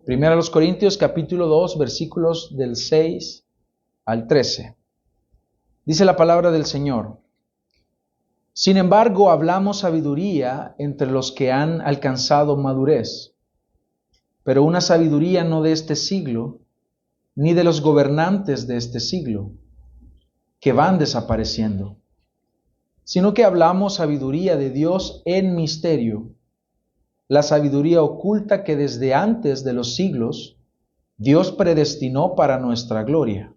Primera a los Corintios, capítulo 2, versículos del 6 al 13. Dice la palabra del Señor: Sin embargo, hablamos sabiduría entre los que han alcanzado madurez, pero una sabiduría no de este siglo, ni de los gobernantes de este siglo, que van desapareciendo, sino que hablamos sabiduría de Dios en misterio, la sabiduría oculta que desde antes de los siglos Dios predestinó para nuestra gloria.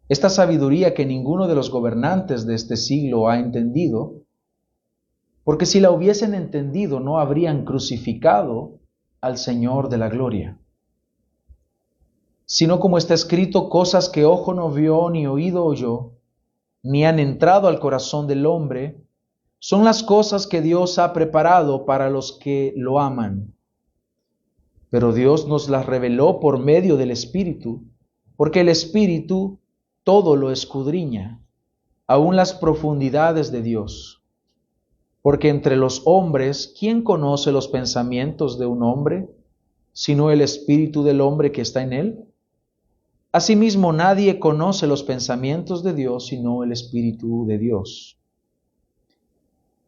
Esta sabiduría que ninguno de los gobernantes de este siglo ha entendido, porque si la hubiesen entendido no habrían crucificado al Señor de la gloria. Sino como está escrito, cosas que ojo no vio ni oído oyó, ni han entrado al corazón del hombre, son las cosas que Dios ha preparado para los que lo aman. Pero Dios nos las reveló por medio del Espíritu, porque el Espíritu todo lo escudriña, aun las profundidades de Dios. Porque entre los hombres, ¿quién conoce los pensamientos de un hombre, sino el espíritu del hombre que está en él? Asimismo, nadie conoce los pensamientos de Dios, sino el Espíritu de Dios.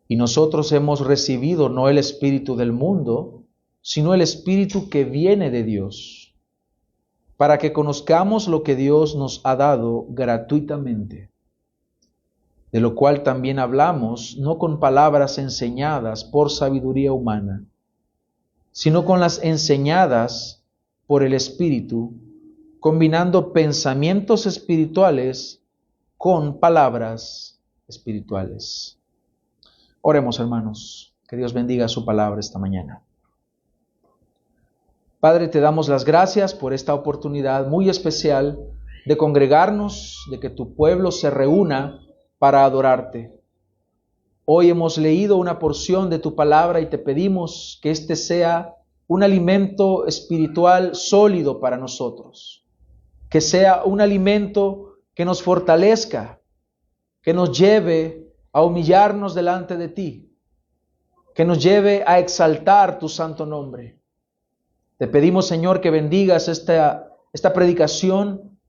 Y nosotros hemos recibido no el espíritu del mundo, sino el Espíritu que viene de Dios, para que conozcamos lo que Dios nos ha dado gratuitamente, de lo cual también hablamos, no con palabras enseñadas por sabiduría humana, sino con las enseñadas por el Espíritu, combinando pensamientos espirituales con palabras espirituales. Oremos, hermanos, que Dios bendiga su palabra esta mañana. Padre, te damos las gracias por esta oportunidad muy especial de congregarnos, de que tu pueblo se reúna para adorarte. Hoy hemos leído una porción de tu palabra y te pedimos que este sea un alimento espiritual sólido para nosotros, que sea un alimento que nos fortalezca, que nos lleve a humillarnos delante de ti, que nos lleve a exaltar tu santo nombre. Te pedimos, Señor, que bendigas esta predicación,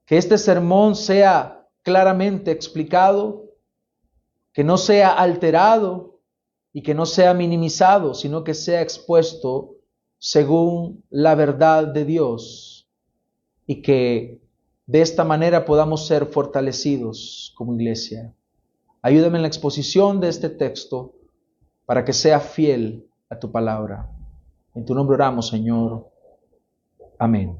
que este sermón sea claramente explicado, que no sea alterado y que no sea minimizado, sino que sea expuesto según la verdad de Dios, y que de esta manera podamos ser fortalecidos como iglesia. Ayúdame en la exposición de este texto para que sea fiel a tu palabra. En tu nombre oramos, Señor. Amén.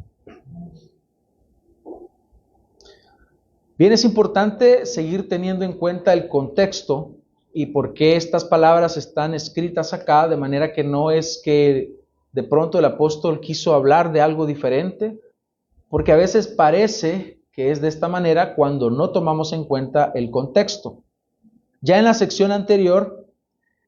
Bien, es importante seguir teniendo en cuenta el contexto y por qué estas palabras están escritas acá, de manera que no es que de pronto el apóstol quiso hablar de algo diferente, porque a veces parece que es de esta manera cuando no tomamos en cuenta el contexto. Ya en la sección anterior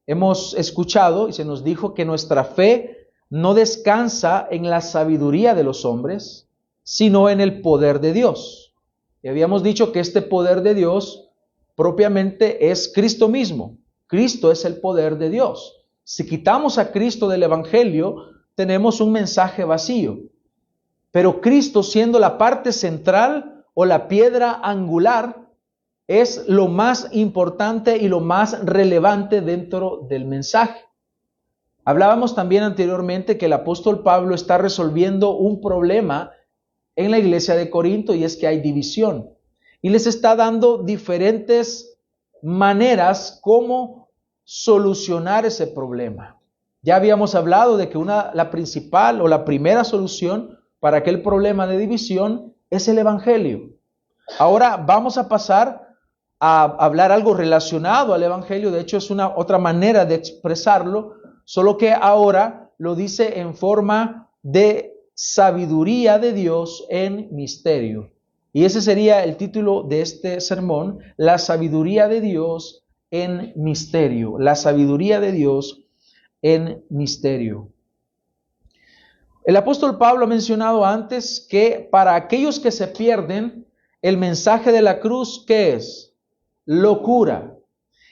hemos escuchado y se nos dijo que nuestra fe no descansa en la sabiduría de los hombres, sino en el poder de Dios. Y habíamos dicho que este poder de Dios propiamente es Cristo mismo. Cristo es el poder de Dios. Si quitamos a Cristo del Evangelio, tenemos un mensaje vacío. Pero Cristo, siendo la parte central o la piedra angular, es lo más importante y lo más relevante dentro del mensaje. Hablábamos también anteriormente que el apóstol Pablo está resolviendo un problema en la iglesia de Corinto, y es que hay división. Y les está dando diferentes maneras cómo solucionar ese problema. Ya habíamos hablado de que la principal o la primera solución para aquel problema de división es el Evangelio. Ahora vamos a pasar a hablar algo relacionado al Evangelio. De hecho, es una otra manera de expresarlo, solo que ahora lo dice en forma de sabiduría de Dios en misterio. Y ese sería el título de este sermón: la sabiduría de Dios en misterio. La sabiduría de Dios en misterio. El apóstol Pablo ha mencionado antes que para aquellos que se pierden, el mensaje de la cruz, ¿qué es? Locura.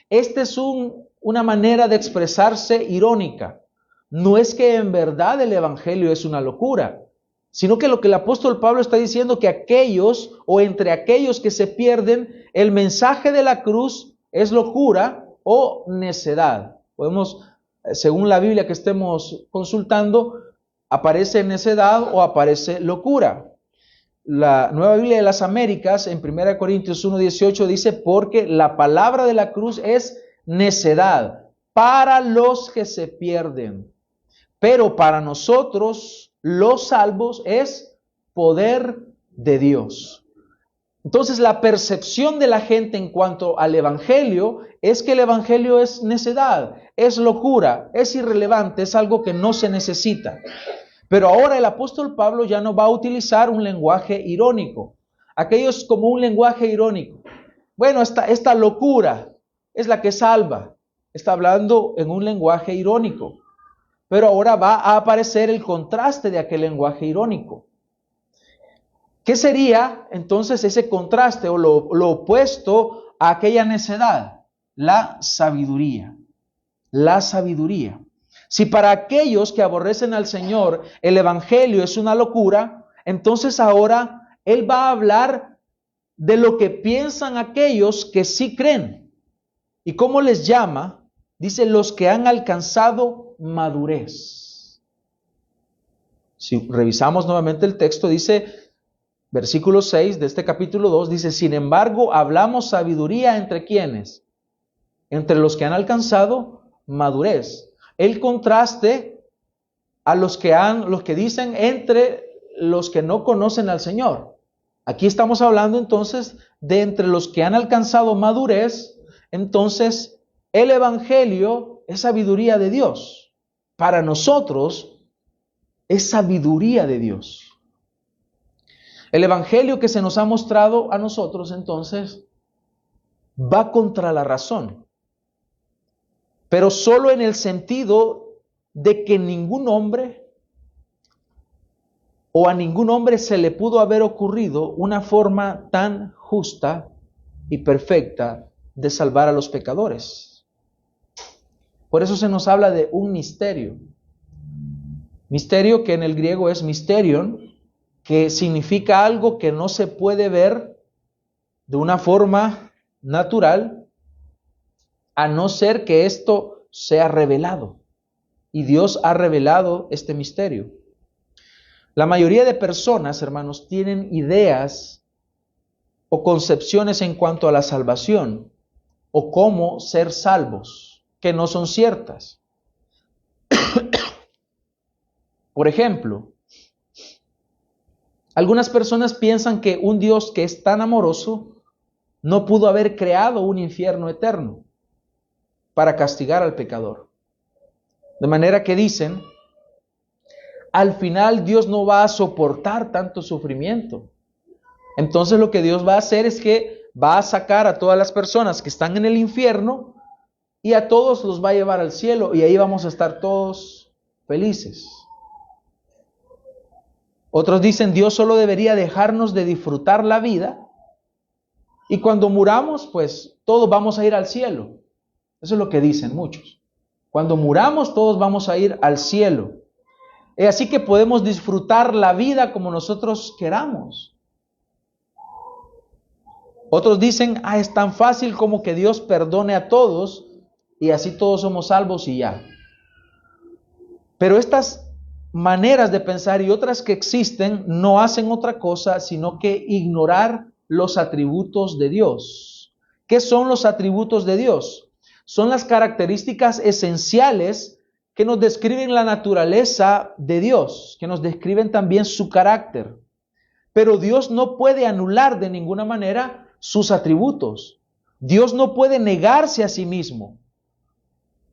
Esta es una manera de expresarse irónica, no es que en verdad el evangelio es una locura, sino que lo que el apóstol Pablo está diciendo, que aquellos o entre aquellos que se pierden, el mensaje de la cruz es locura o necedad. Podemos, según la Biblia que estemos consultando, aparece necedad o aparece locura. La Nueva Biblia de las Américas, en 1 Corintios 1:18, dice, porque la palabra de la cruz es necedad para los que se pierden, pero para nosotros, los salvos, es poder de Dios. Entonces, la percepción de la gente en cuanto al evangelio es que el evangelio es necedad, es locura, es irrelevante, es algo que no se necesita. Pero ahora el apóstol Pablo ya no va a utilizar un lenguaje irónico. Aquello es como un lenguaje irónico. Bueno, esta locura es la que salva. Está hablando en un lenguaje irónico. Pero ahora va a aparecer el contraste de aquel lenguaje irónico. ¿Qué sería entonces ese contraste o lo opuesto a aquella necedad? La sabiduría. La sabiduría. Si para aquellos que aborrecen al Señor el evangelio es una locura, entonces ahora Él va a hablar de lo que piensan aquellos que sí creen. ¿Y cómo les llama? Dice, los que han alcanzado madurez. Si revisamos nuevamente el texto, dice, versículo 6 de este capítulo 2, dice, sin embargo, hablamos sabiduría entre quienes, entre los que han alcanzado madurez. El contraste a los que dicen entre los que no conocen al Señor. Aquí estamos hablando entonces de entre los que han alcanzado madurez. Entonces el evangelio es sabiduría de Dios. Para nosotros es sabiduría de Dios. El evangelio que se nos ha mostrado a nosotros entonces va contra la razón, pero solo en el sentido de que ningún hombre o a ningún hombre se le pudo haber ocurrido una forma tan justa y perfecta de salvar a los pecadores. Por eso se nos habla de un misterio. Misterio que en el griego es mysterion, que significa algo que no se puede ver de una forma natural, a no ser que esto sea revelado. Y Dios ha revelado este misterio. La mayoría de personas, hermanos, tienen ideas o concepciones en cuanto a la salvación o cómo ser salvos, que no son ciertas. Por ejemplo, algunas personas piensan que un Dios que es tan amoroso no pudo haber creado un infierno eterno para castigar al pecador. De manera que dicen, al final Dios no va a soportar tanto sufrimiento. Entonces lo que Dios va a hacer es que va a sacar a todas las personas que están en el infierno y a todos los va a llevar al cielo y ahí vamos a estar todos felices. Otros dicen, Dios solo debería dejarnos de disfrutar la vida y cuando muramos, pues todos vamos a ir al cielo. Eso es lo que dicen muchos. Cuando muramos, todos vamos a ir al cielo. Así que podemos disfrutar la vida como nosotros queramos. Otros dicen, es tan fácil como que Dios perdone a todos y así todos somos salvos y ya. Pero estas maneras de pensar y otras que existen no hacen otra cosa sino que ignorar los atributos de Dios. ¿Qué son los atributos de Dios? Son las características esenciales que nos describen la naturaleza de Dios, que nos describen también su carácter. Pero Dios no puede anular de ninguna manera sus atributos. Dios no puede negarse a sí mismo.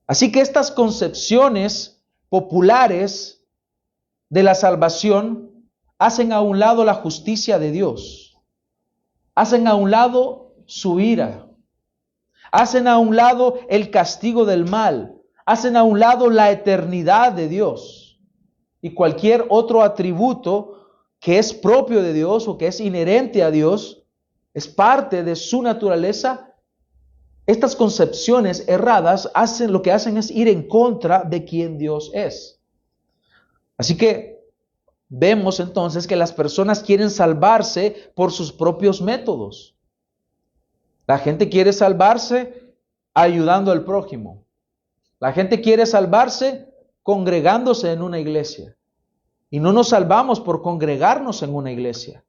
Así que estas concepciones populares de la salvación hacen a un lado la justicia de Dios, hacen a un lado su ira, hacen a un lado el castigo del mal, hacen a un lado la eternidad de Dios y cualquier otro atributo que es propio de Dios o que es inherente a Dios, es parte de su naturaleza, Estas concepciones erradas lo que hacen es ir en contra de quien Dios es. Así que vemos entonces que las personas quieren salvarse por sus propios métodos. La gente quiere salvarse ayudando al prójimo. La gente quiere salvarse congregándose en una iglesia. Y no nos salvamos por congregarnos en una iglesia.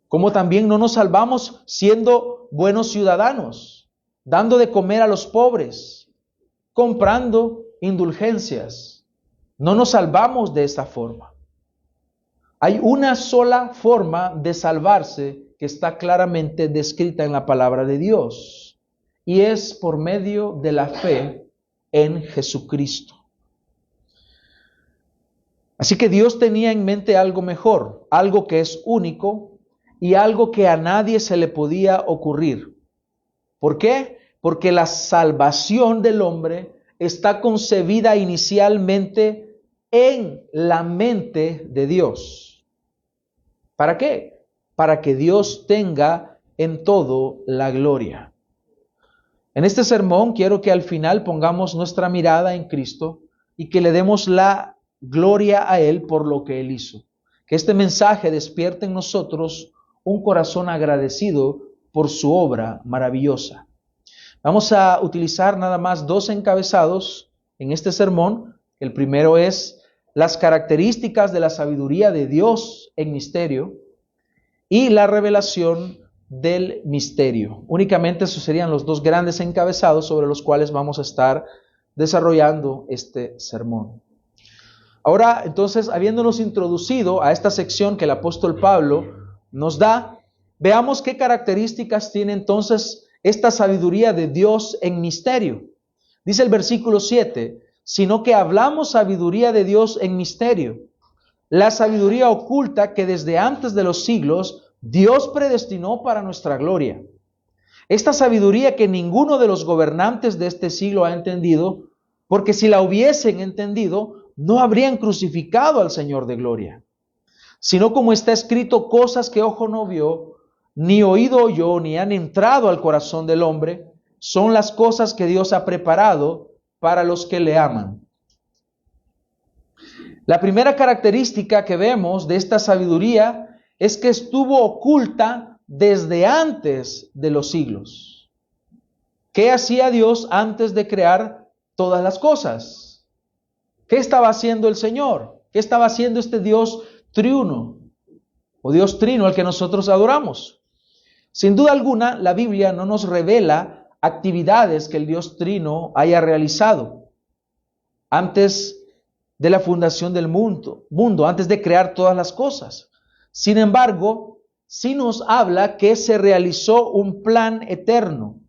Como también no nos salvamos siendo buenos ciudadanos, dando de comer a los pobres, comprando indulgencias. No nos salvamos de esta forma. Hay una sola forma de salvarse que está claramente descrita en la palabra de Dios, y es por medio de la fe en Jesucristo. Así que Dios tenía en mente algo mejor, algo que es único y algo que a nadie se le podía ocurrir. ¿Por qué? Porque la salvación del hombre está concebida inicialmente en la mente de Dios. ¿Para qué? Para que Dios tenga en todo la gloria. En este sermón quiero que al final pongamos nuestra mirada en Cristo y que le demos la gloria a Él por lo que Él hizo. Que este mensaje despierte en nosotros un corazón agradecido por su obra maravillosa. Vamos a utilizar nada más 2 encabezados en este sermón. El primero es las características de la sabiduría de Dios en misterio y la revelación del misterio. Únicamente esos serían los 2 grandes encabezados sobre los cuales vamos a estar desarrollando este sermón. Ahora, entonces, habiéndonos introducido a esta sección que el apóstol Pablo nos da, veamos qué características tiene entonces esta sabiduría de Dios en misterio. Dice el versículo 7, sino que hablamos sabiduría de Dios en misterio, la sabiduría oculta que desde antes de los siglos Dios predestinó para nuestra gloria. Esta sabiduría que ninguno de los gobernantes de este siglo ha entendido, porque si la hubiesen entendido, no habrían crucificado al Señor de gloria. Sino como está escrito, cosas que ojo no vio, ni oído oyó, ni han entrado al corazón del hombre, son las cosas que Dios ha preparado para los que le aman. La primera característica que vemos de esta sabiduría es que estuvo oculta desde antes de los siglos. ¿Qué hacía Dios antes de crear todas las cosas? ¿Qué estaba haciendo el Señor? ¿Qué estaba haciendo este Dios triuno o Dios trino al que nosotros adoramos? Sin duda alguna, la Biblia no nos revela actividades que el Dios trino haya realizado antes de la fundación del mundo, antes de crear todas las cosas. Sin embargo, sí nos habla que se realizó un plan eterno,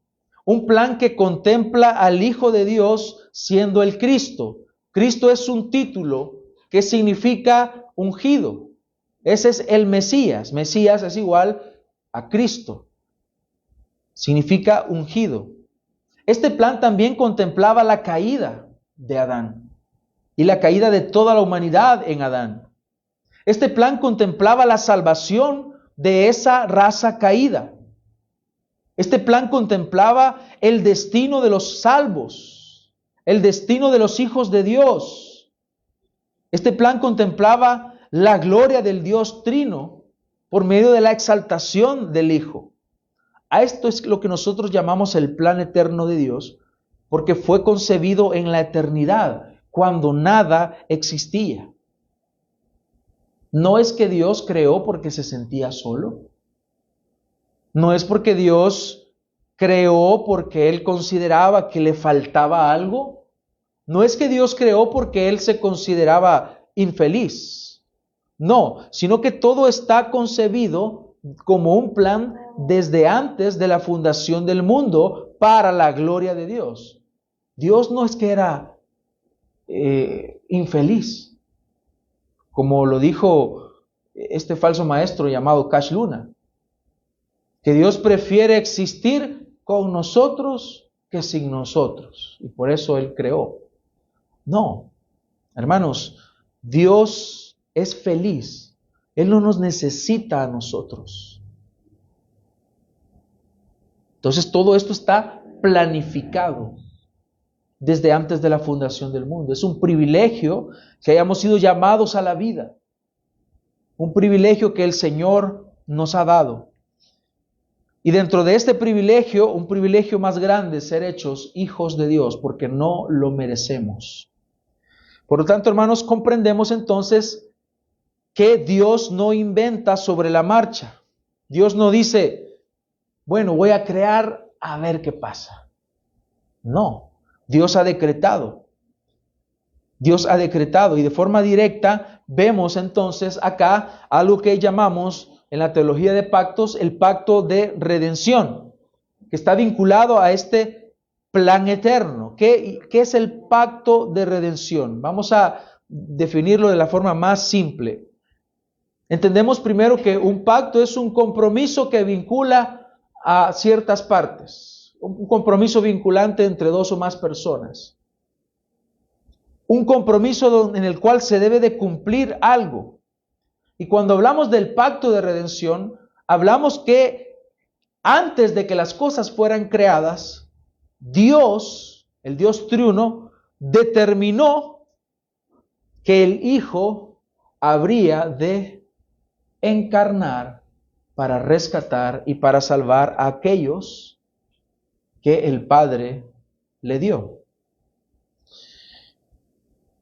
un plan que contempla al Hijo de Dios siendo el Cristo. Cristo es un título que significa ungido. Ese es el Mesías. Mesías es igual a Cristo. Significa ungido. Este plan también contemplaba la caída de Adán y la caída de toda la humanidad en Adán. Este plan contemplaba la salvación de esa raza caída. Este plan contemplaba el destino de los salvos, el destino de los hijos de Dios. Este plan contemplaba la gloria del Dios trino por medio de la exaltación del Hijo. A esto es lo que nosotros llamamos el plan eterno de Dios, porque fue concebido en la eternidad, cuando nada existía. No es que Dios creó porque se sentía solo. No es porque Dios creó porque Él consideraba que le faltaba algo. No es que Dios creó porque Él se consideraba infeliz. No, sino que todo está concebido como un plan desde antes de la fundación del mundo para la gloria de Dios. Dios no es que era infeliz, como lo dijo este falso maestro llamado Cash Luna, que Dios prefiere existir con nosotros que sin nosotros, y por eso Él creó. No, hermanos, Dios es feliz. Él no nos necesita a nosotros. Entonces todo esto está planificado desde antes de la fundación del mundo. Es un privilegio que hayamos sido llamados a la vida. Un privilegio que el Señor nos ha dado. Y dentro de este privilegio, un privilegio más grande, ser hechos hijos de Dios, porque no lo merecemos. Por lo tanto, hermanos, comprendemos entonces que Dios no inventa sobre la marcha. Dios no dice, bueno, voy a crear a ver qué pasa. No, Dios ha decretado. Dios ha decretado y de forma directa vemos entonces acá algo que llamamos en la teología de pactos el pacto de redención, que está vinculado a este plan eterno. ¿Qué es el pacto de redención? Vamos a definirlo de la forma más simple. Entendemos primero que un pacto es un compromiso que vincula a ciertas partes, un compromiso vinculante entre dos o más personas. Un compromiso en el cual se debe de cumplir algo. Y cuando hablamos del pacto de redención, hablamos que antes de que las cosas fueran creadas, Dios, el Dios triuno, determinó que el Hijo habría de encarnar para rescatar y para salvar a aquellos que el Padre le dio.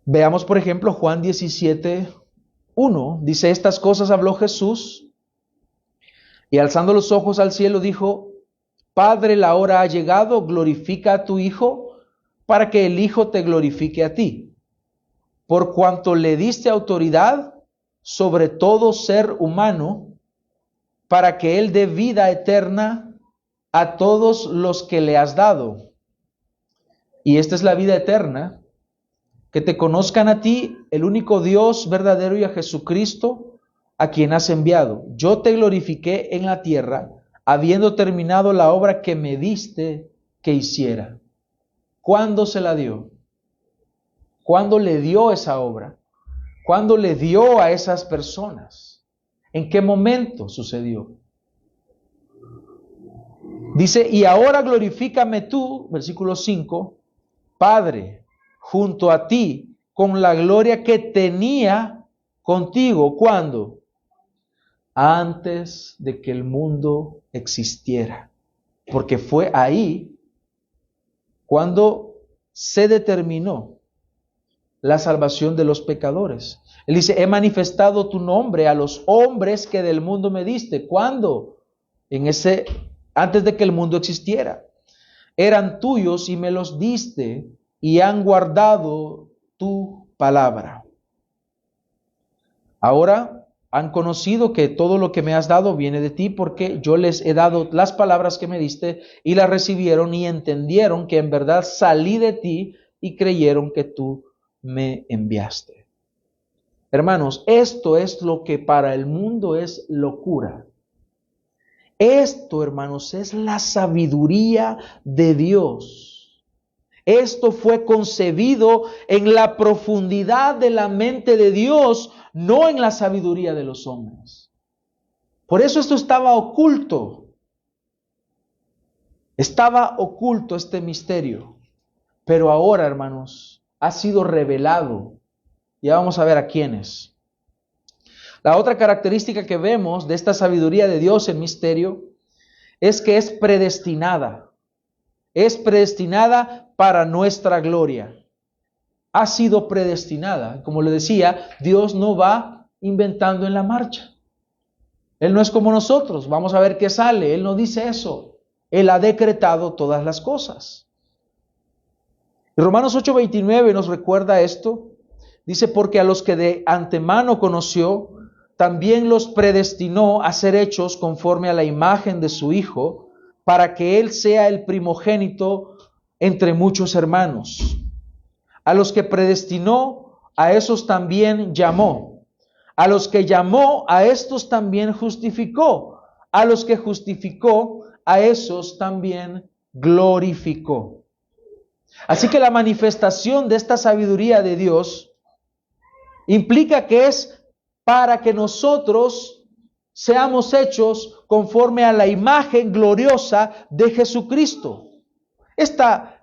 Veamos, por ejemplo, Juan 17:1. Dice, estas cosas habló Jesús y alzando los ojos al cielo dijo, Padre, la hora ha llegado, glorifica a tu Hijo para que el Hijo te glorifique a ti. Por cuanto le diste autoridad sobre todo ser humano, para que Él dé vida eterna a todos los que le has dado. Y esta es la vida eterna, que te conozcan a ti, el único Dios verdadero, y a Jesucristo, a quien has enviado. Yo te glorifiqué en la tierra, habiendo terminado la obra que me diste que hiciera. ¿Cuándo se la dio? ¿Cuándo le dio esa obra? ¿Cuándo le dio a esas personas? ¿En qué momento sucedió? Dice, y ahora glorifícame tú, versículo 5, Padre, junto a ti, con la gloria que tenía contigo. ¿Cuándo? Antes de que el mundo existiera. Porque fue ahí cuando se determinó la salvación de los pecadores. Él dice, he manifestado tu nombre a los hombres que del mundo me diste. ¿Cuándo? Antes de que el mundo existiera. Eran tuyos y me los diste y han guardado tu palabra. Ahora han conocido que todo lo que me has dado viene de ti, porque yo les he dado las palabras que me diste y las recibieron y entendieron que en verdad salí de ti y creyeron que tú me enviaste. Hermanos, esto es lo que para el mundo es locura. Esto, hermanos, es la sabiduría de Dios. Esto fue concebido en la profundidad de la mente de Dios, no en la sabiduría de los hombres. Por eso esto estaba oculto. Estaba oculto este misterio. Pero ahora, hermanos, ha sido revelado. Ya vamos a ver a quiénes. La otra característica que vemos de esta sabiduría de Dios en misterio es que es predestinada. Es predestinada para nuestra gloria. Ha sido predestinada. Como le decía, Dios no va inventando en la marcha. Él no es como nosotros. Vamos a ver qué sale. Él no dice eso. Él ha decretado todas las cosas. Romanos 8:29 nos recuerda esto. Dice, porque a los que de antemano conoció, también los predestinó a ser hechos conforme a la imagen de su Hijo, para que Él sea el primogénito entre muchos hermanos. A los que predestinó, a esos también llamó. A los que llamó, a estos también justificó. A los que justificó, a esos también glorificó. Así que la manifestación de esta sabiduría de Dios implica que es para que nosotros seamos hechos conforme a la imagen gloriosa de Jesucristo. Esta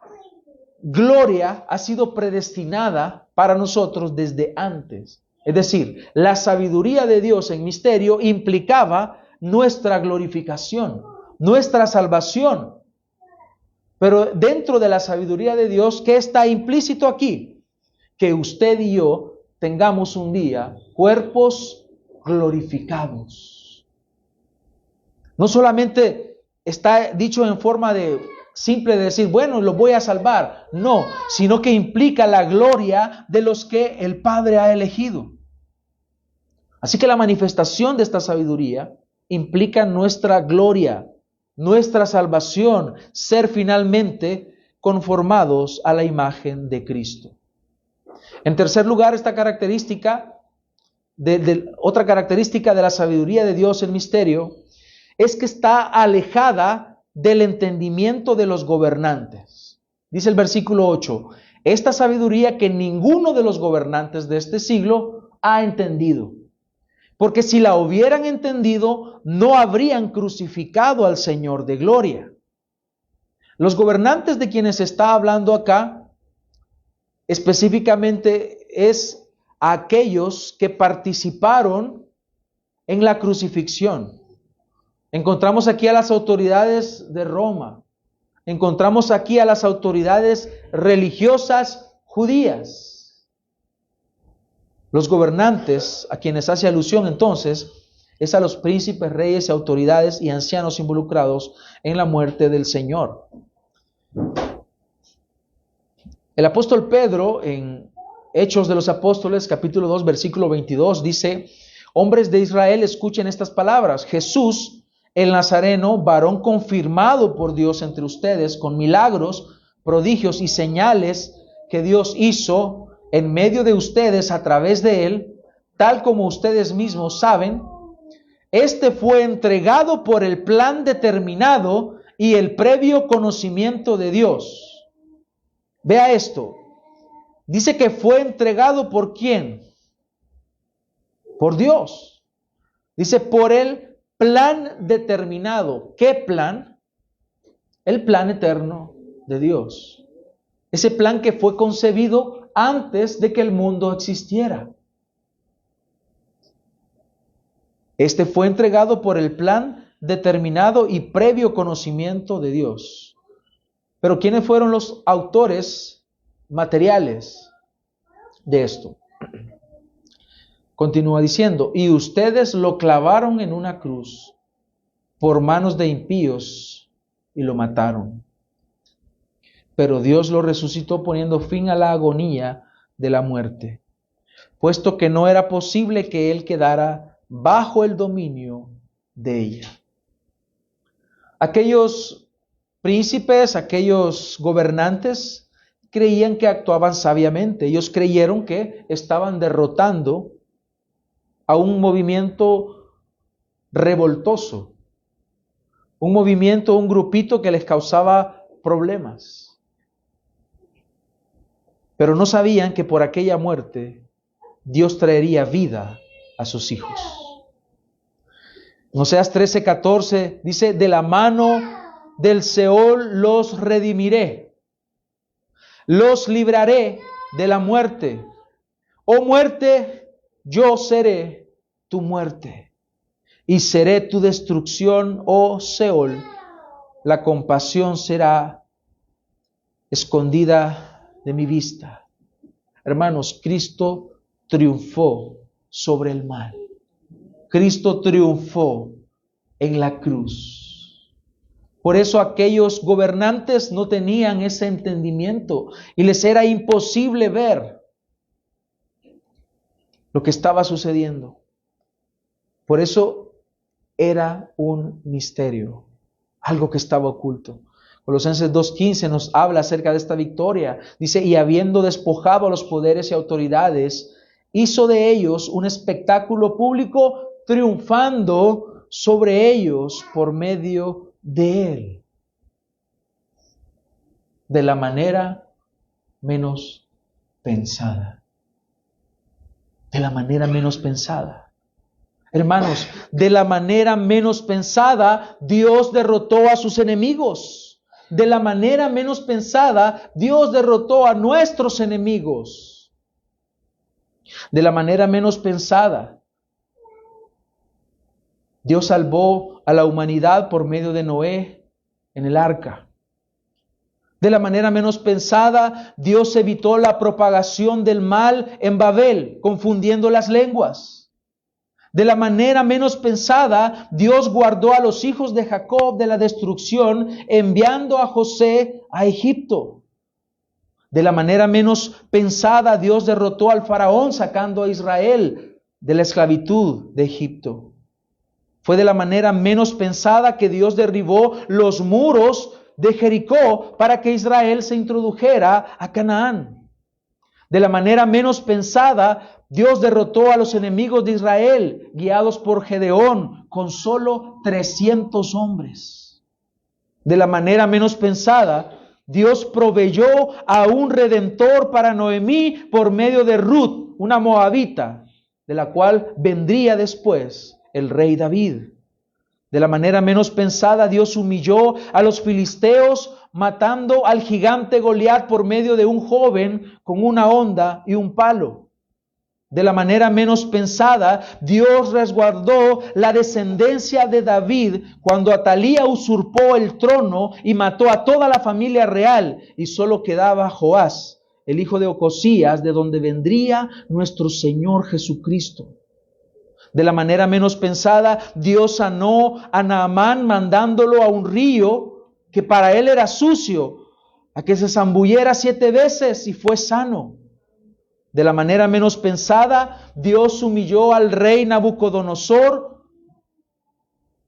gloria ha sido predestinada para nosotros desde antes. Es decir, la sabiduría de Dios en misterio implicaba nuestra glorificación, nuestra salvación. Pero dentro de la sabiduría de Dios, ¿qué está implícito aquí? Que usted y yo tengamos un día cuerpos glorificados. No solamente está dicho en forma de simple de decir, bueno, los voy a salvar. No, sino que implica la gloria de los que el Padre ha elegido. Así que la manifestación de esta sabiduría implica nuestra gloria, nuestra salvación, ser finalmente conformados a la imagen de Cristo. En tercer lugar, esta característica, otra característica de la sabiduría de Dios en misterio, es que está alejada del entendimiento de los gobernantes. Dice el versículo 8, esta sabiduría que ninguno de los gobernantes de este siglo ha entendido. Porque si la hubieran entendido, no habrían crucificado al Señor de gloria. Los gobernantes de quienes está hablando acá, específicamente es a aquellos que participaron en la crucifixión. Encontramos aquí a las autoridades de Roma. Encontramos aquí a las autoridades religiosas judías. Los gobernantes a quienes hace alusión entonces es a los príncipes, reyes, autoridades y ancianos involucrados en la muerte del Señor. El apóstol Pedro en Hechos de los Apóstoles, capítulo 2, versículo 22, dice, hombres de Israel, escuchen estas palabras. Jesús, el Nazareno, varón confirmado por Dios entre ustedes, con milagros, prodigios y señales que Dios hizo en medio de ustedes a través de él, tal como ustedes mismos saben, este fue entregado por el plan determinado y el previo conocimiento de Dios. Vea esto. Dice que fue entregado ¿por quién? Por Dios. Dice por el plan determinado. ¿Qué plan? El plan eterno de Dios. Ese plan que fue concebido antes de que el mundo existiera. Este fue entregado por el plan determinado y previo conocimiento de Dios. Pero ¿quiénes fueron los autores materiales de esto? Continúa diciendo, y ustedes lo clavaron en una cruz por manos de impíos y lo mataron. Pero Dios lo resucitó poniendo fin a la agonía de la muerte, puesto que no era posible que él quedara bajo el dominio de ella. Aquellos príncipes, aquellos gobernantes creían que actuaban sabiamente. Ellos creyeron que estaban derrotando a un movimiento revoltoso, un movimiento, un grupito que les causaba problemas. Pero no sabían que por aquella muerte Dios traería vida a sus hijos. En Oseas 13:14 dice, de la mano del Seol los redimiré, los libraré de la muerte. Oh muerte, yo seré tu muerte y seré tu destrucción, oh Seol. La compasión será escondida de mi vista. Hermanos, Cristo triunfó sobre el mal. Cristo triunfó en la cruz. Por eso aquellos gobernantes no tenían ese entendimiento y les era imposible ver lo que estaba sucediendo. Por eso era un misterio, algo que estaba oculto. Colosenses 2:15 nos habla acerca de esta victoria. Dice, y habiendo despojado a los poderes y autoridades, hizo de ellos un espectáculo público, triunfando sobre ellos por medio de él. De la manera menos pensada. De la manera menos pensada. Hermanos, de la manera menos pensada, Dios derrotó a sus enemigos. de la manera menos pensada, Dios derrotó a nuestros enemigos. De la manera menos pensada, Dios salvó a la humanidad por medio de Noé en el arca. De la manera menos pensada, Dios evitó la propagación del mal en Babel, confundiendo las lenguas. De la manera menos pensada, Dios guardó a los hijos de Jacob de la destrucción, enviando a José a Egipto. De la manera menos pensada, Dios derrotó al faraón, sacando a Israel de la esclavitud de Egipto. Fue de la manera menos pensada que Dios derribó los muros de Jericó para que Israel se introdujera a Canaán. De la manera menos pensada, Dios derrotó a los enemigos de Israel, guiados por Gedeón, con solo 300 hombres. De la manera menos pensada, Dios proveyó a un redentor para Noemí por medio de Ruth, una moabita, de la cual vendría después el rey David. De la manera menos pensada, Dios humilló a los filisteos, matando al gigante Goliat por medio de un joven con una honda y un palo. De la manera menos pensada, Dios resguardó la descendencia de David cuando Atalía usurpó el trono y mató a toda la familia real, y solo quedaba Joás, el hijo de Ocosías, de donde vendría nuestro Señor Jesucristo. De la manera menos pensada, Dios sanó a Naamán mandándolo a un río que para él era sucio, a que se zambullera 7 veces y fue sano. De la manera menos pensada, Dios humilló al rey Nabucodonosor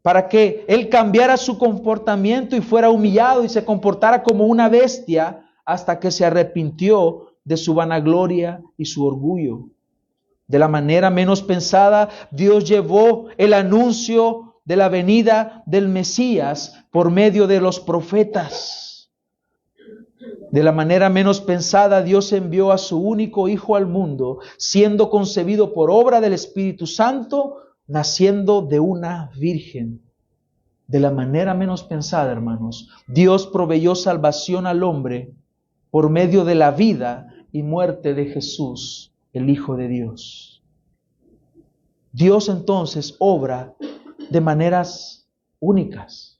para que él cambiara su comportamiento y fuera humillado y se comportara como una bestia hasta que se arrepintió de su vanagloria y su orgullo. De la manera menos pensada, Dios llevó el anuncio de la venida del Mesías por medio de los profetas. De la manera menos pensada, Dios envió a su único Hijo al mundo, siendo concebido por obra del Espíritu Santo, naciendo de una virgen. De la manera menos pensada, hermanos, Dios proveyó salvación al hombre por medio de la vida y muerte de Jesús, el Hijo de Dios. Dios entonces obra de maneras únicas,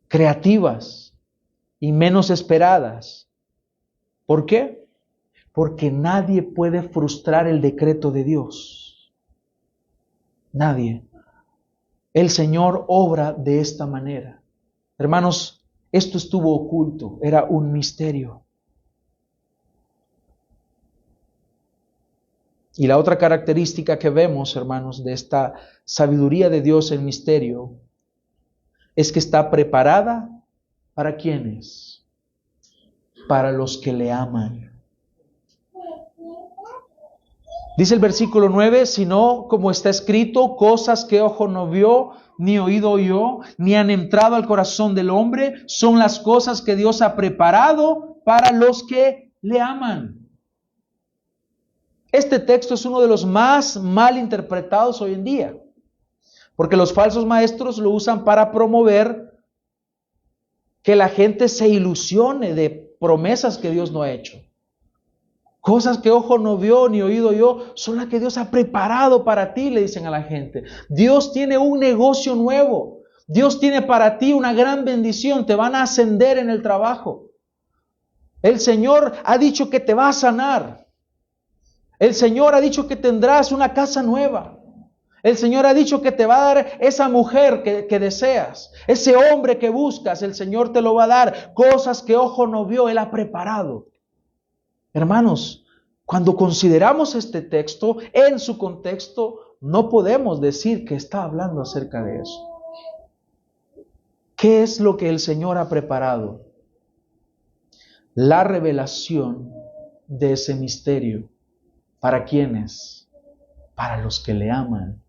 creativas y menos esperadas. ¿Por qué? Porque nadie puede frustrar el decreto de Dios. Nadie. El Señor obra de esta manera. Hermanos, esto estuvo oculto, era un misterio. Y la otra característica que vemos, hermanos, de esta sabiduría de Dios en misterio, es que está preparada ¿para quiénes? Para los que le aman. Dice el versículo 9, sino como está escrito, cosas que ojo no vio, ni oído oyó, ni han entrado al corazón del hombre, son las cosas que Dios ha preparado para los que le aman. Este texto es uno de los más mal interpretados hoy en día, porque los falsos maestros lo usan para promover que la gente se ilusione de promesas que Dios no ha hecho. Cosas que ojo no vio ni oído oyó son las que Dios ha preparado para ti, le dicen a la gente. Dios tiene un negocio nuevo. Dios tiene para ti una gran bendición. Te van a ascender en el trabajo. El Señor ha dicho que te va a sanar. El Señor ha dicho que tendrás una casa nueva. El Señor ha dicho que te va a dar esa mujer que deseas. Ese hombre que buscas, el Señor te lo va a dar. Cosas que ojo no vio, Él ha preparado. Hermanos, cuando consideramos este texto en su contexto, no podemos decir que está hablando acerca de eso. ¿Qué es lo que el Señor ha preparado? La revelación de ese misterio. ¿Para quiénes? Para los que le aman.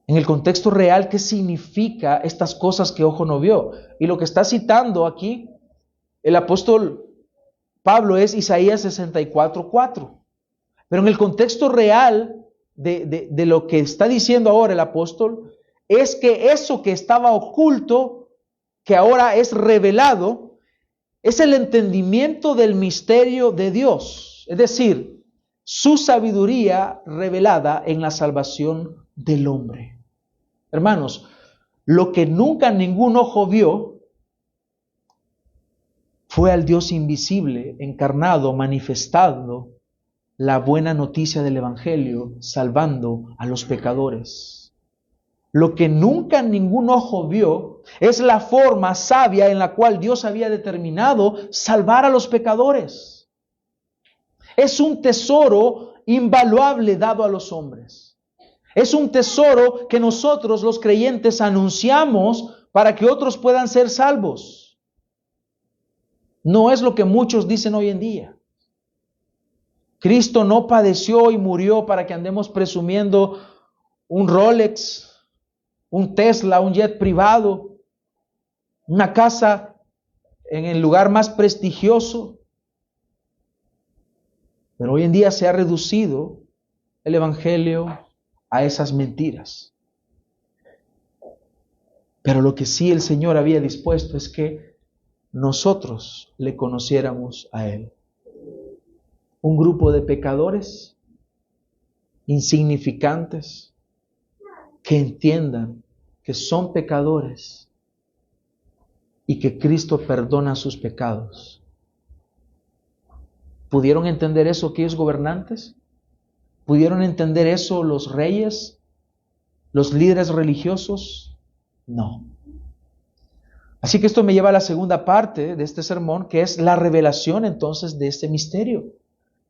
En el contexto real, ¿qué significa estas cosas que ojo no vio? Y lo que está citando aquí el apóstol Pablo es Isaías 64:4. Pero en el contexto real de lo que está diciendo ahora el apóstol, es que eso que estaba oculto, que ahora es revelado, es el entendimiento del misterio de Dios, es decir, su sabiduría revelada en la salvación del hombre. Hermanos, lo que nunca ningún ojo vio fue al Dios invisible, encarnado, manifestando la buena noticia del Evangelio, salvando a los pecadores. Lo que nunca ningún ojo vio es la forma sabia en la cual Dios había determinado salvar a los pecadores. Es un tesoro invaluable dado a los hombres. Es un tesoro que nosotros los creyentes anunciamos para que otros puedan ser salvos. No es lo que muchos dicen hoy en día. Cristo no padeció y murió para que andemos presumiendo un Rolex, un Tesla, un jet privado, una casa en el lugar más prestigioso. Pero hoy en día se ha reducido el Evangelio a esas mentiras. Pero lo que sí el Señor había dispuesto es que nosotros le conociéramos a Él. Un grupo de pecadores insignificantes que entiendan que son pecadores y que Cristo perdona sus pecados. ¿Pudieron entender eso aquellos gobernantes? ¿Pudieron entender eso los reyes, los líderes religiosos? No. Así que esto me lleva a la segunda parte de este sermón, que es la revelación entonces de este misterio.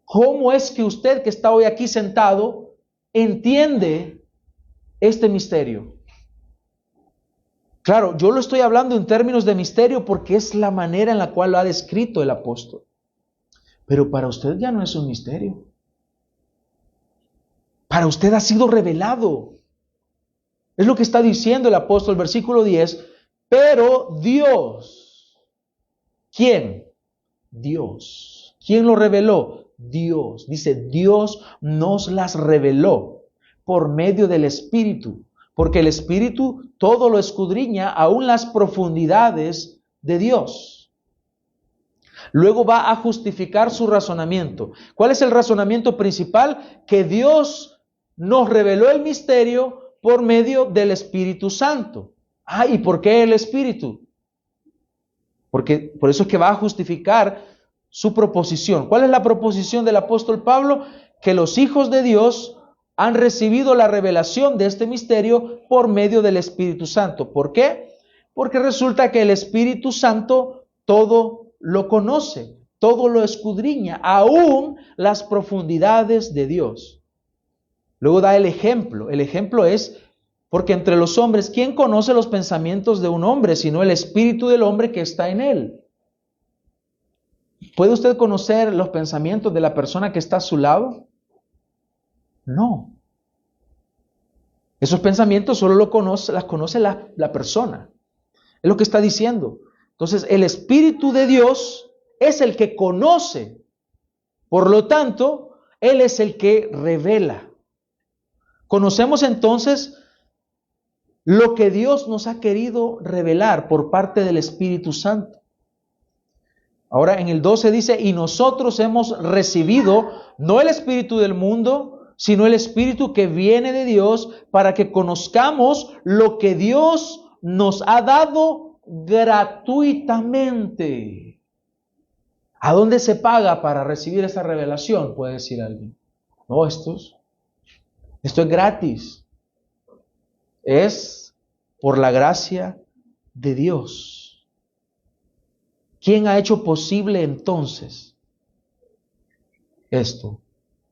¿Cómo es que usted que está hoy aquí sentado entiende este misterio? Claro, yo lo estoy hablando en términos de misterio porque es la manera en la cual lo ha descrito el apóstol. Pero para usted ya no es un misterio. Para usted ha sido revelado. Es lo que está diciendo el apóstol, versículo 10. Pero Dios. ¿Quién? Dios. ¿Quién lo reveló? Dios. Dice, Dios nos las reveló por medio del Espíritu. Porque el Espíritu todo lo escudriña, aún las profundidades de Dios. Luego va a justificar su razonamiento. ¿Cuál es el razonamiento principal? Que Dios nos reveló el misterio por medio del Espíritu Santo. ¿Y por qué el Espíritu? Porque por eso es que va a justificar su proposición. ¿Cuál es la proposición del apóstol Pablo? Que los hijos de Dios han recibido la revelación de este misterio por medio del Espíritu Santo. ¿Por qué? Porque resulta que el Espíritu Santo todo lo conoce, todo lo escudriña, aún las profundidades de Dios. Luego da el ejemplo. El ejemplo es, porque entre los hombres, ¿quién conoce los pensamientos de un hombre, sino el espíritu del hombre que está en él? ¿Puede usted conocer los pensamientos de la persona que está a su lado? No. Esos pensamientos solo las conoce la persona. Es lo que está diciendo. Entonces, el Espíritu de Dios es el que conoce. Por lo tanto, Él es el que revela. Conocemos entonces lo que Dios nos ha querido revelar por parte del Espíritu Santo. Ahora en el 12 dice, y nosotros hemos recibido no el espíritu del mundo, sino el Espíritu que viene de Dios para que conozcamos lo que Dios nos ha dado gratuitamente. ¿A dónde se paga para recibir esa revelación? Puede decir alguien. No, esto es gratis. Es por la gracia de Dios. ¿Quién ha hecho posible entonces esto?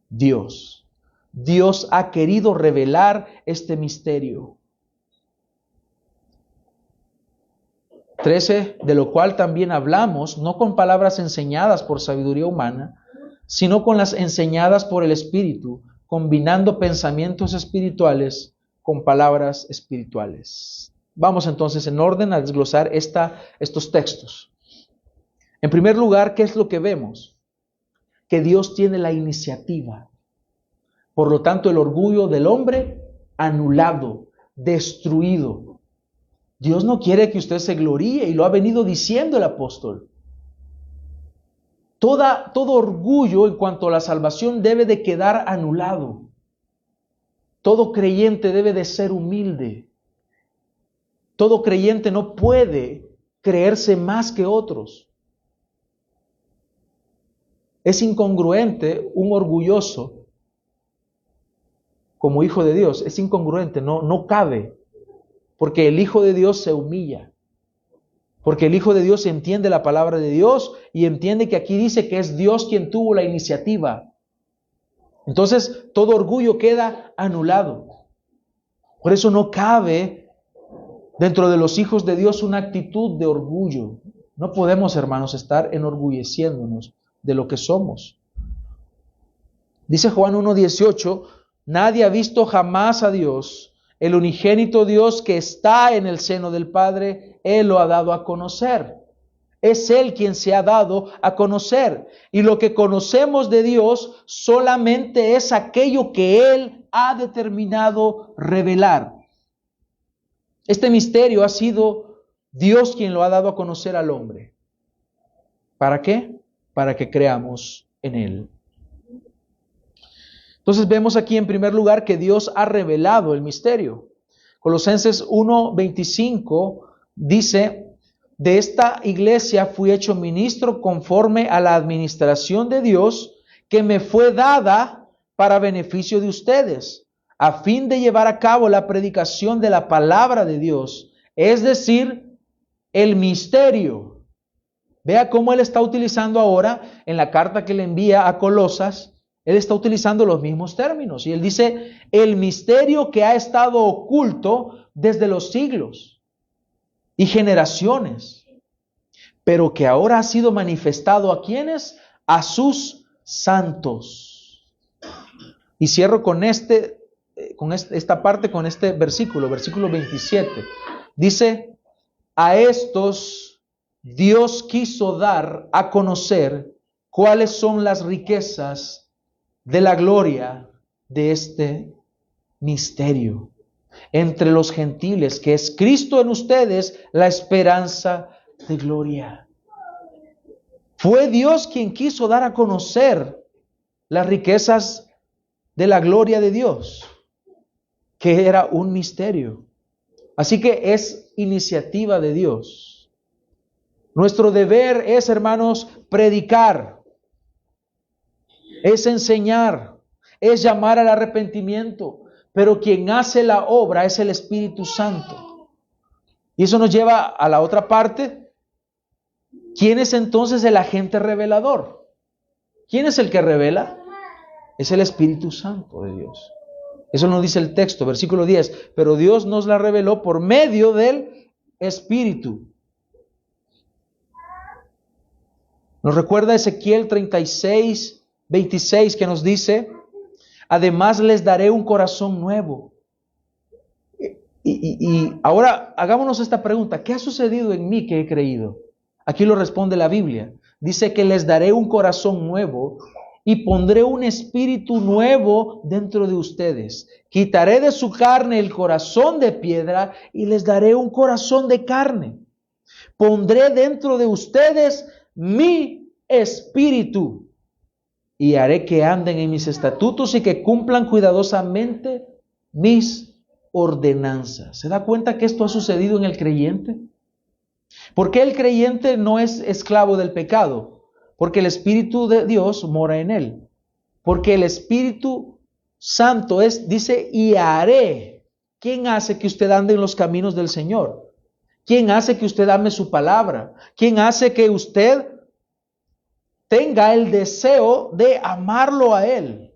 Dios. Dios ha querido revelar este misterio. 13, de lo cual también hablamos, no con palabras enseñadas por sabiduría humana, sino con las enseñadas por el Espíritu, combinando pensamientos espirituales con palabras espirituales. Vamos entonces en orden a desglosar estos textos. En primer lugar, ¿qué es lo que vemos? Que Dios tiene la iniciativa. Por lo tanto, el orgullo del hombre anulado. destruido. Dios no quiere que usted se gloríe, y lo ha venido diciendo el apóstol. Todo orgullo en cuanto a la salvación debe de quedar anulado. Todo creyente debe de ser humilde. Todo creyente no puede creerse más que otros. Es incongruente un orgulloso como hijo de Dios. Es incongruente, no cabe. Porque el Hijo de Dios se humilla. Porque el Hijo de Dios entiende la palabra de Dios y entiende que aquí dice que es Dios quien tuvo la iniciativa. Entonces, todo orgullo queda anulado. Por eso no cabe dentro de los hijos de Dios una actitud de orgullo. No podemos, hermanos, estar enorgulleciéndonos de lo que somos. Dice Juan 1:18, nadie ha visto jamás a Dios. El unigénito Dios que está en el seno del Padre, Él lo ha dado a conocer. Es Él quien se ha dado a conocer. Y lo que conocemos de Dios solamente es aquello que Él ha determinado revelar. Este misterio ha sido Dios quien lo ha dado a conocer al hombre. ¿Para qué? Para que creamos en Él. Entonces vemos aquí en primer lugar que Dios ha revelado el misterio. Colosenses 1:25 dice, de esta iglesia fui hecho ministro conforme a la administración de Dios que me fue dada para beneficio de ustedes, a fin de llevar a cabo la predicación de la palabra de Dios, es decir, el misterio. Vea cómo él está utilizando ahora en la carta que le envía a Colosas. Él está utilizando los mismos términos y él dice, el misterio que ha estado oculto desde los siglos y generaciones, pero que ahora ha sido manifestado ¿a quiénes? A sus santos. Y cierro con esta parte, con este versículo 27. Dice, a estos Dios quiso dar a conocer cuáles son las riquezas de la gloria de este misterio entre los gentiles, que es Cristo en ustedes, la esperanza de gloria. Fue Dios quien quiso dar a conocer las riquezas de la gloria de Dios, que era un misterio. Así que es iniciativa de Dios. Nuestro deber es, hermanos, predicar, es enseñar, es llamar al arrepentimiento, pero quien hace la obra es el Espíritu Santo. Y eso nos lleva a la otra parte. ¿Quién es entonces el agente revelador? ¿Quién es el que revela? Es el Espíritu Santo de Dios. Eso nos dice el texto, versículo 10. Pero Dios nos la reveló por medio del Espíritu. Nos recuerda Ezequiel 36:26 que nos dice, además les daré un corazón nuevo. Y ahora hagámonos esta pregunta, ¿qué ha sucedido en mí que he creído? Aquí lo responde la Biblia. Dice que les daré un corazón nuevo y pondré un espíritu nuevo dentro de ustedes. Quitaré de su carne el corazón de piedra y les daré un corazón de carne. Pondré dentro de ustedes mi espíritu y haré que anden en mis estatutos y que cumplan cuidadosamente mis ordenanzas. ¿Se da cuenta que esto ha sucedido en el creyente? ¿Por qué el creyente no es esclavo del pecado? Porque el Espíritu de Dios mora en él. Porque el Espíritu Santo dice, y haré. ¿Quién hace que usted ande en los caminos del Señor? ¿Quién hace que usted ame su palabra? ¿Quién hace que usted tenga el deseo de amarlo a Él?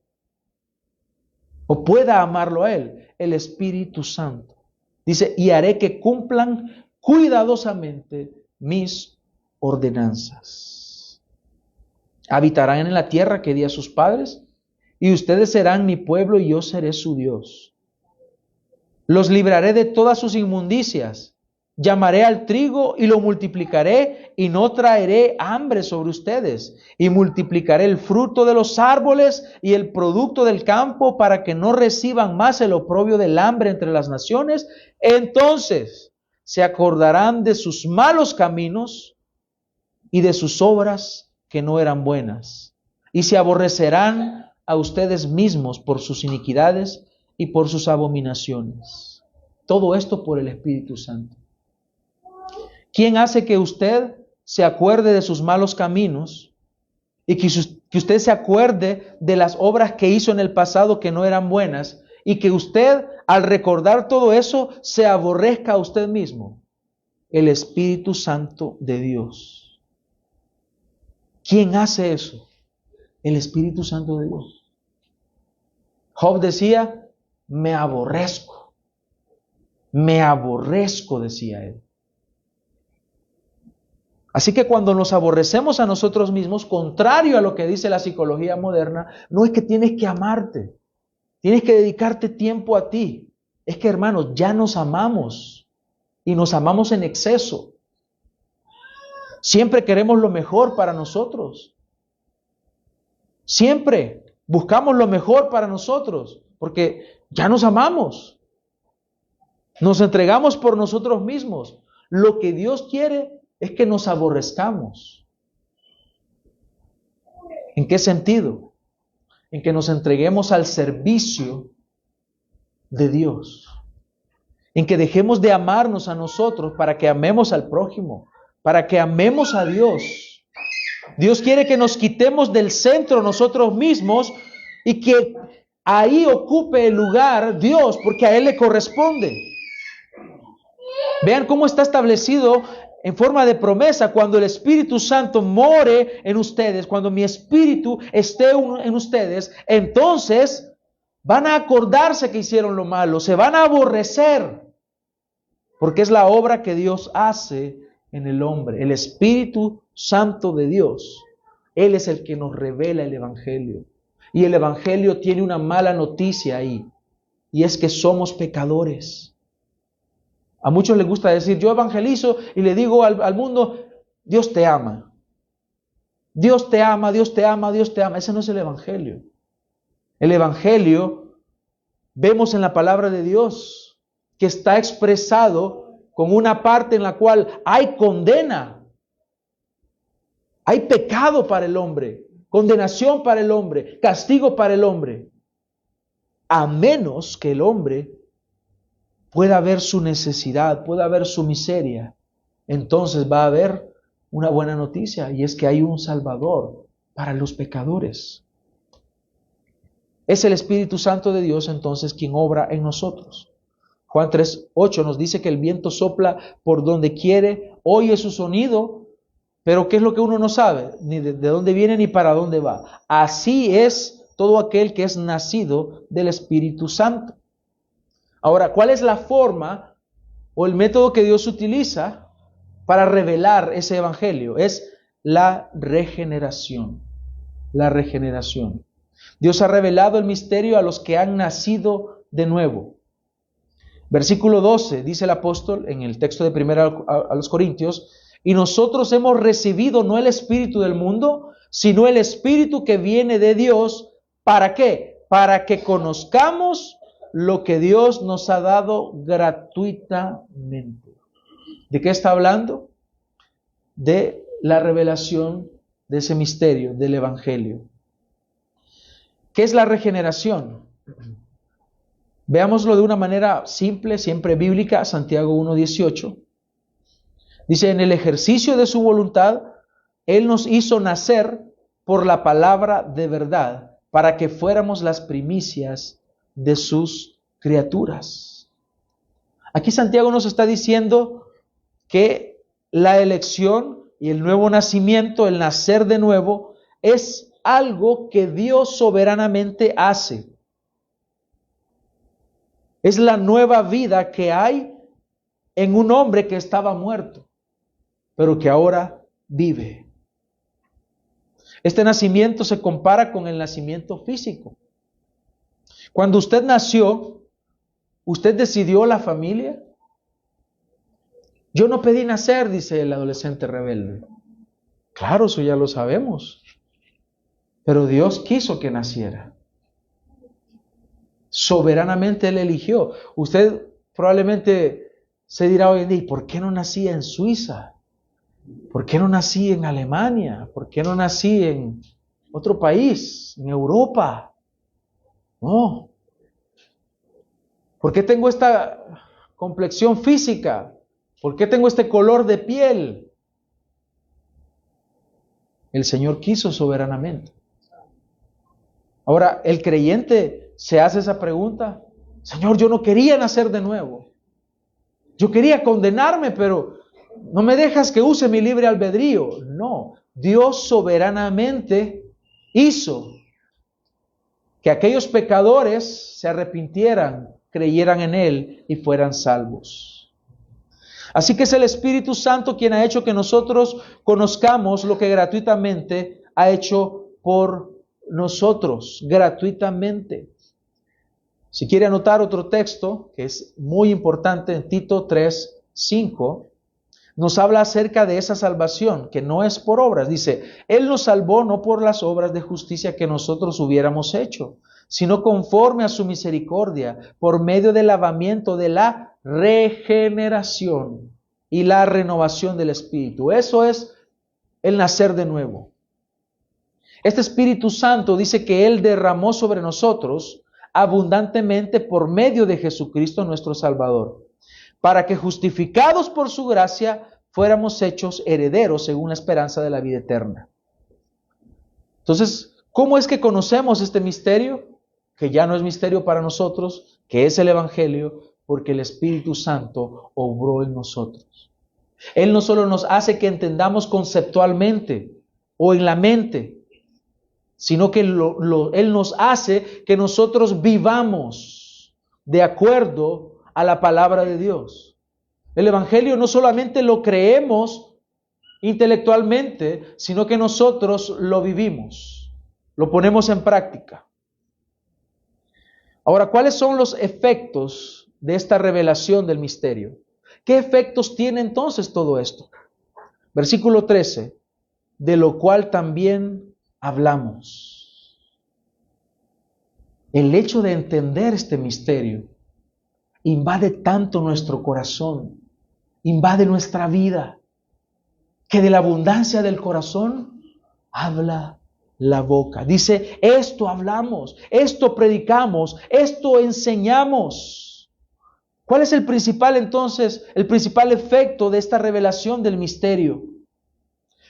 O pueda amarlo a Él. El Espíritu Santo. Dice, y haré que cumplan cuidadosamente mis ordenanzas. Habitarán en la tierra que di a sus padres, y ustedes serán mi pueblo y yo seré su Dios. Los libraré de todas sus inmundicias, llamaré al trigo y lo multiplicaré y no traeré hambre sobre ustedes. Y multiplicaré el fruto de los árboles y el producto del campo para que no reciban más el oprobio del hambre entre las naciones. Entonces se acordarán de sus malos caminos y de sus obras que no eran buenas. Y se aborrecerán a ustedes mismos por sus iniquidades y por sus abominaciones. Todo esto por el Espíritu Santo. ¿Quién hace que usted se acuerde de sus malos caminos y que usted se acuerde de las obras que hizo en el pasado que no eran buenas y que usted, al recordar todo eso, se aborrezca a usted mismo? El Espíritu Santo de Dios. ¿Quién hace eso? El Espíritu Santo de Dios. Job decía, me aborrezco, decía él. Así que cuando nos aborrecemos a nosotros mismos, contrario a lo que dice la psicología moderna, no es que tienes que amarte, tienes que dedicarte tiempo a ti. Es que, hermanos, ya nos amamos y nos amamos en exceso. Siempre queremos lo mejor para nosotros. Siempre buscamos lo mejor para nosotros, porque ya nos amamos. Nos entregamos por nosotros mismos. Lo que Dios quiere es que nos aborrezcamos. ¿En qué sentido? En que nos entreguemos al servicio de Dios. En que dejemos de amarnos a nosotros para que amemos al prójimo, para que amemos a Dios. Dios quiere que nos quitemos del centro nosotros mismos y que ahí ocupe el lugar Dios, porque a Él le corresponde. Vean cómo está establecido en forma de promesa: cuando el Espíritu Santo more en ustedes, cuando mi Espíritu esté en ustedes, entonces van a acordarse que hicieron lo malo, se van a aborrecer, porque es la obra que Dios hace en el hombre. El Espíritu Santo de Dios, Él es el que nos revela el Evangelio. Y el Evangelio tiene una mala noticia ahí, y es que somos pecadores. A muchos les gusta decir, yo evangelizo y le digo al mundo, Dios te ama. Dios te ama, Dios te ama, Dios te ama. Ese no es el Evangelio. El Evangelio, vemos en la palabra de Dios, que está expresado con una parte en la cual hay condena. Hay pecado para el hombre, condenación para el hombre, castigo para el hombre. A menos que el hombre pueda ver su necesidad, pueda ver su miseria, entonces va a haber una buena noticia, y es que hay un Salvador para los pecadores. Es el Espíritu Santo de Dios entonces quien obra en nosotros. Juan 3:8 nos dice que el viento sopla por donde quiere, oye su sonido, pero ¿qué es lo que uno no sabe? Ni de dónde viene ni para dónde va. Así es todo aquel que es nacido del Espíritu Santo. Ahora, ¿cuál es la forma o el método que Dios utiliza para revelar ese evangelio? Es la regeneración. La regeneración. Dios ha revelado el misterio a los que han nacido de nuevo. Versículo 12, dice el apóstol en el texto de 1 a los Corintios, y nosotros hemos recibido no el espíritu del mundo, sino el Espíritu que viene de Dios. ¿Para qué? Para que conozcamos lo que Dios nos ha dado gratuitamente. ¿De qué está hablando? De la revelación de ese misterio, del Evangelio. ¿Qué es la regeneración? Veámoslo de una manera simple, siempre bíblica. Santiago 1:18. Dice, en el ejercicio de su voluntad, Él nos hizo nacer por la palabra de verdad, para que fuéramos las primicias de sus criaturas. Aquí Santiago nos está diciendo que la elección y el nuevo nacimiento, el nacer de nuevo, es algo que Dios soberanamente hace. Es la nueva vida que hay en un hombre que estaba muerto, pero que ahora vive. Este nacimiento se compara con el nacimiento físico. Cuando usted nació, ¿usted decidió la familia? Yo no pedí nacer, dice el adolescente rebelde. Claro, eso ya lo sabemos. Pero Dios quiso que naciera. Soberanamente Él eligió. Usted probablemente se dirá hoy en día, ¿por qué no nací en Suiza? ¿Por qué no nací en Alemania? ¿Por qué no nací en otro país, en Europa? No. ¿Por qué tengo esta complexión física? ¿Por qué tengo este color de piel? El Señor quiso soberanamente. Ahora, el creyente se hace esa pregunta. Señor, yo no quería nacer de nuevo. Yo quería condenarme, pero no me dejas que use mi libre albedrío. No, Dios soberanamente hizo que aquellos pecadores se arrepintieran, creyeran en Él y fueran salvos. Así que es el Espíritu Santo quien ha hecho que nosotros conozcamos lo que gratuitamente ha hecho por nosotros, gratuitamente. Si quiere anotar otro texto que es muy importante, en Tito 3:5, nos habla acerca de esa salvación, que no es por obras. Dice, Él nos salvó no por las obras de justicia que nosotros hubiéramos hecho, sino conforme a su misericordia, por medio del lavamiento de la regeneración y la renovación del Espíritu. Eso es el nacer de nuevo. Este Espíritu Santo dice que Él derramó sobre nosotros abundantemente por medio de Jesucristo nuestro Salvador, para que justificados por su gracia fuéramos hechos herederos según la esperanza de la vida eterna. Entonces, ¿cómo es que conocemos este misterio? Que ya no es misterio para nosotros, que es el Evangelio, porque el Espíritu Santo obró en nosotros. Él no solo nos hace que entendamos conceptualmente o en la mente, sino que Él nos hace que nosotros vivamos de acuerdo a la palabra de Dios. El Evangelio no solamente lo creemos intelectualmente, sino que nosotros lo vivimos, lo ponemos en práctica. Ahora, ¿cuáles son los efectos de esta revelación del misterio? ¿Qué efectos tiene entonces todo esto? Versículo 13, de lo cual también hablamos. El hecho de entender este misterio invade tanto nuestro corazón, invade nuestra vida, que de la abundancia del corazón habla la boca. Dice, esto hablamos, esto predicamos, esto enseñamos. ¿Cuál es el principal entonces, el principal efecto de esta revelación del misterio?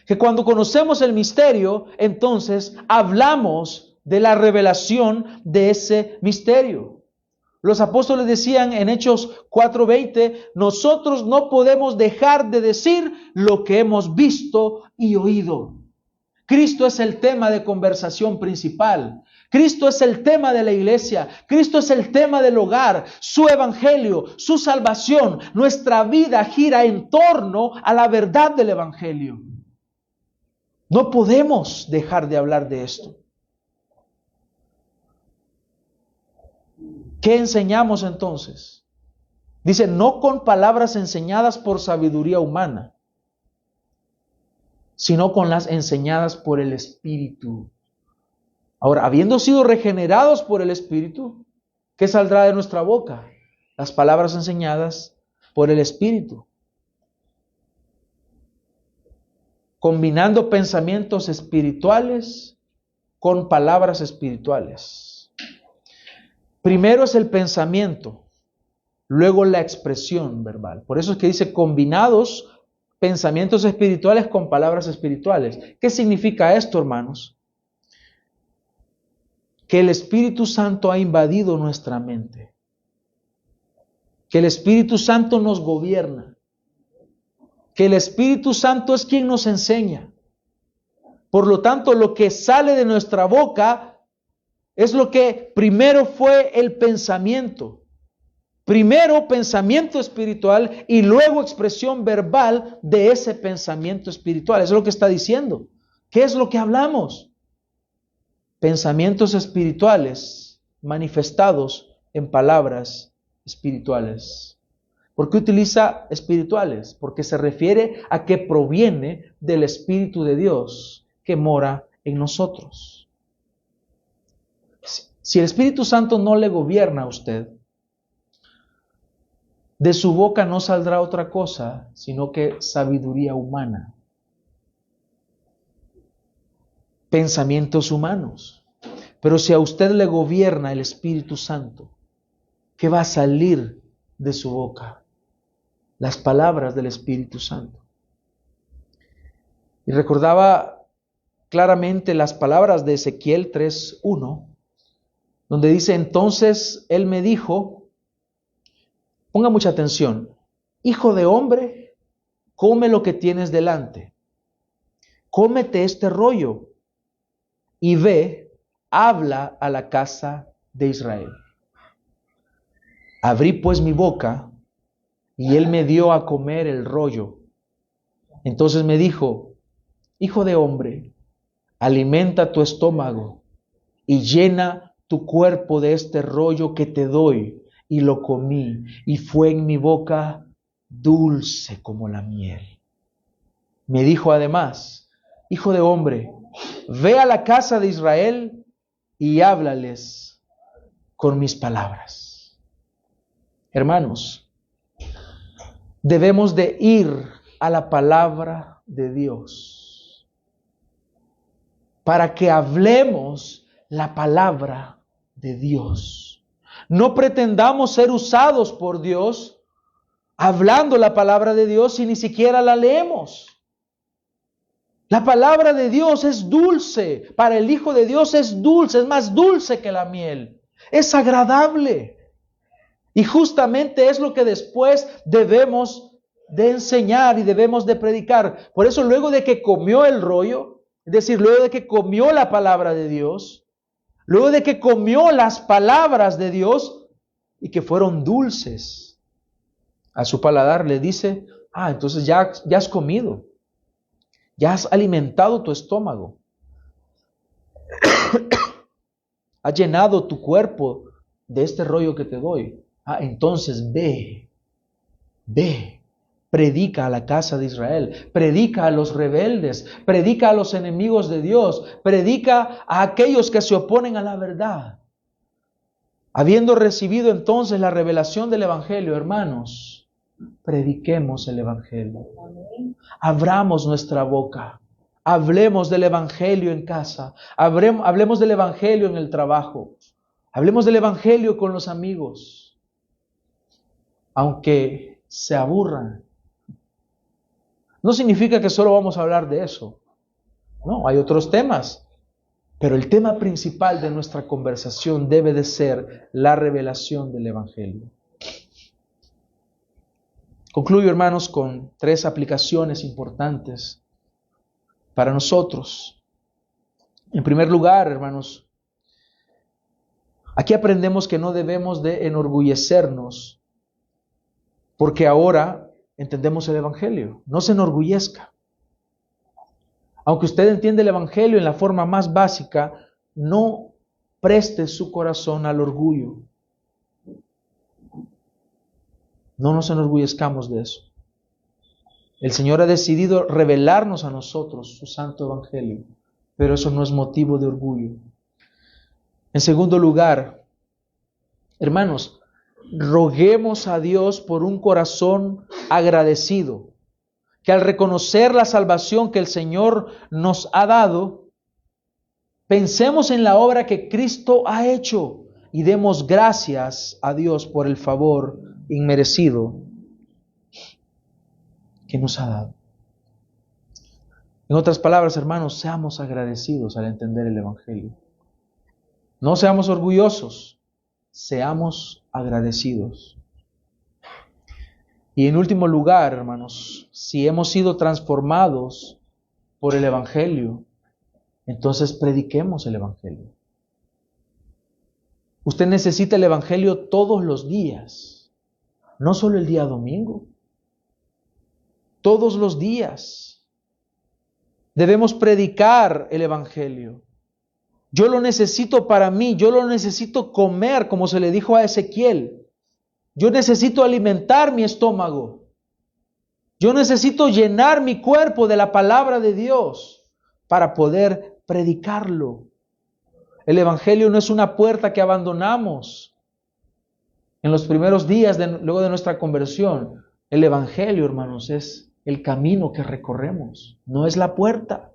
Que cuando conocemos el misterio, entonces hablamos de la revelación de ese misterio. Los apóstoles decían en Hechos 4:20, nosotros no podemos dejar de decir lo que hemos visto y oído. Cristo es el tema de conversación principal. Cristo es el tema de la iglesia. Cristo es el tema del hogar, su evangelio, su salvación. Nuestra vida gira en torno a la verdad del evangelio. No podemos dejar de hablar de esto. ¿Qué enseñamos entonces? Dice, no con palabras enseñadas por sabiduría humana, sino con las enseñadas por el Espíritu. Ahora, habiendo sido regenerados por el Espíritu, ¿qué saldrá de nuestra boca? Las palabras enseñadas por el Espíritu. Combinando pensamientos espirituales con palabras espirituales. Primero es el pensamiento, luego la expresión verbal. Por eso es que dice combinados pensamientos espirituales con palabras espirituales. ¿Qué significa esto, hermanos? Que el Espíritu Santo ha invadido nuestra mente. Que el Espíritu Santo nos gobierna. Que el Espíritu Santo es quien nos enseña. Por lo tanto, lo que sale de nuestra boca es lo que primero fue el pensamiento. Primero pensamiento espiritual y luego expresión verbal de ese pensamiento espiritual. Eso es lo que está diciendo. ¿Qué es lo que hablamos? Pensamientos espirituales manifestados en palabras espirituales. ¿Por qué utiliza espirituales? Porque se refiere a que proviene del Espíritu de Dios que mora en nosotros. Si el Espíritu Santo no le gobierna a usted, de su boca no saldrá otra cosa, sino que sabiduría humana, pensamientos humanos. Pero si a usted le gobierna el Espíritu Santo, ¿qué va a salir de su boca? Las palabras del Espíritu Santo. Y recordaba claramente las palabras de Ezequiel 3:1, donde dice: entonces él me dijo, ponga mucha atención, hijo de hombre, come lo que tienes delante, cómete este rollo y ve, habla a la casa de Israel. Abrí pues mi boca y él me dio a comer el rollo. Entonces me dijo: hijo de hombre, alimenta tu estómago y llena tu cuerpo de este rollo que te doy. Y lo comí, y fue en mi boca dulce como la miel. Me dijo además: hijo de hombre, ve a la casa de Israel y háblales con mis palabras. Hermanos, debemos de ir a la palabra de Dios para que hablemos la palabra de Dios. No pretendamos ser usados por Dios hablando la palabra de Dios si ni siquiera la leemos. La palabra de Dios es dulce. Para el Hijo de Dios es dulce, es más dulce que la miel. Es agradable. Y justamente es lo que después debemos de enseñar y debemos de predicar. Por eso luego de que comió el rollo, es decir, luego de que comió la palabra de Dios, luego de que comió las palabras de Dios y que fueron dulces a su paladar, le dice: entonces ya has comido, ya has alimentado tu estómago, has llenado tu cuerpo de este rollo que te doy. Entonces ve, predica a la casa de Israel, predica a los rebeldes, predica a los enemigos de Dios, predica a aquellos que se oponen a la verdad. Habiendo recibido entonces la revelación del Evangelio, hermanos, prediquemos el Evangelio. Abramos nuestra boca, hablemos del Evangelio en casa, hablemos del Evangelio en el trabajo, hablemos del Evangelio con los amigos, aunque se aburran. No significa que solo vamos a hablar de eso. No, hay otros temas. Pero el tema principal de nuestra conversación debe de ser la revelación del Evangelio. Concluyo, hermanos, con 3 aplicaciones importantes para nosotros. En primer lugar, hermanos, aquí aprendemos que no debemos de enorgullecernos porque ahora entendemos el Evangelio. No se enorgullezca. Aunque usted entiende el Evangelio en la forma más básica, no preste su corazón al orgullo. No nos enorgullezcamos de eso. El Señor ha decidido revelarnos a nosotros su santo Evangelio, pero eso no es motivo de orgullo. En segundo lugar, hermanos, roguemos a Dios por un corazón agradecido, que al reconocer la salvación que el Señor nos ha dado, pensemos en la obra que Cristo ha hecho y demos gracias a Dios por el favor inmerecido que nos ha dado. En otras palabras, hermanos, seamos agradecidos al entender el Evangelio. No seamos orgullosos, seamos agradecidos. Y en último lugar, hermanos, si hemos sido transformados por el Evangelio, entonces prediquemos el Evangelio. Usted necesita el Evangelio todos los días, no solo el día domingo. Todos los días debemos predicar el Evangelio. Yo lo necesito para mí, yo lo necesito comer, como se le dijo a Ezequiel. Yo necesito alimentar mi estómago. Yo necesito llenar mi cuerpo de la palabra de Dios para poder predicarlo. El Evangelio no es una puerta que abandonamos en los primeros días luego de nuestra conversión. El Evangelio, hermanos, es el camino que recorremos. No es la puerta.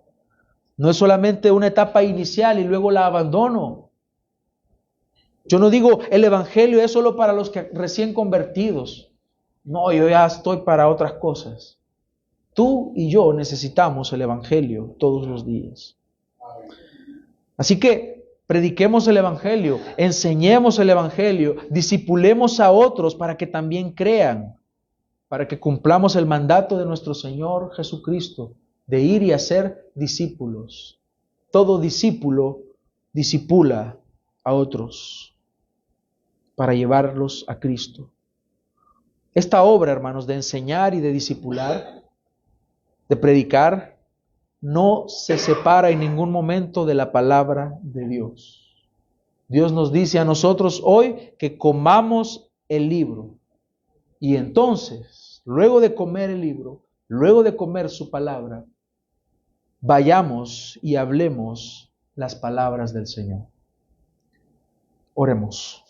No es solamente una etapa inicial y luego la abandono. Yo no digo el Evangelio es solo para los que recién convertidos. No, yo ya estoy para otras cosas. Tú y yo necesitamos el Evangelio todos los días. Así que prediquemos el Evangelio, enseñemos el Evangelio, discipulemos a otros para que también crean, para que cumplamos el mandato de nuestro Señor Jesucristo de ir y hacer discípulos. Todo discípulo discipula a otros para llevarlos a Cristo. Esta obra, hermanos, de enseñar y de discipular, de predicar, no se separa en ningún momento de la palabra de Dios. Dios nos dice a nosotros hoy que comamos el libro. Y entonces, luego de comer el libro, luego de comer su palabra, vayamos y hablemos las palabras del Señor. Oremos.